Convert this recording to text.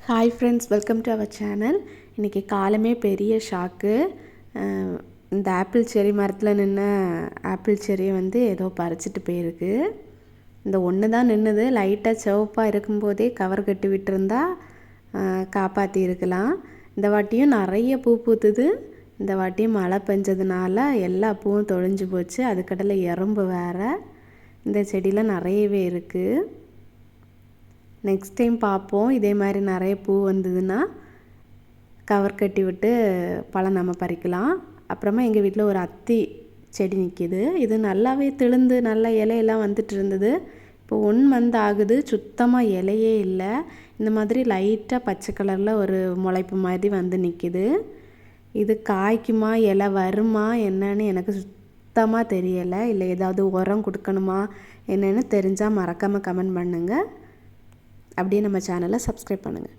Hi friends, welcome to our channel. இன்றைக்கி காலமே பெரிய ஷாக்கு. இந்த ஆப்பிள் செரி மரத்தில் நின்ன ஆப்பிள் செரியை ஏதோ பறிச்சிட்டு போயிருக்கு. இந்த ஒன்று தான் நின்றுது. லைட்டாக சிவப்பாக இருக்கும்போதே கவர் கட்டி விட்டுருந்தா காப்பாற்றி இருக்கலாம். இந்த வாட்டியும் நிறைய பூ பூத்துது. இந்த வாட்டியும் மழை பெஞ்சதுனால எல்லா பூவும் தொழிஞ்சு போச்சு. அதுக்கடலை எறும்பு வேறு. இந்த செடியில் நிறையவே இருக்குது. நெக்ஸ்ட் டைம் பார்ப்போம். இதே மாதிரி நிறைய பூ வந்ததுன்னா கவர் கட்டி விட்டு பழம் நம்ம பறிக்கலாம். அப்புறமா எங்கள் வீட்டில் ஒரு அத்தி செடி நிற்கிது. இது நல்லாவே திழுந்து நல்ல இலையெல்லாம் வந்துட்டு இருந்தது. இப்போ 1 மந்த் ஆகுது, சுத்தமாக இலையே இல்லை. இந்த மாதிரி லைட்டாக பச்சை கலரில் ஒரு முளைப்பு மாதிரி வந்து நிற்கிது. இது காய்க்குமா, இலை வருமா என்னன்னு எனக்கு சுத்தமாக தெரியலை. இல்லை ஏதாவது உரம் கொடுக்கணுமா என்னென்னு தெரிஞ்சால் மறக்காமல் கமெண்ட் பண்ணுங்கள். அப்படியே நம்ம சேனலை சப்ஸ்கிரைப் பண்ணுங்கள்.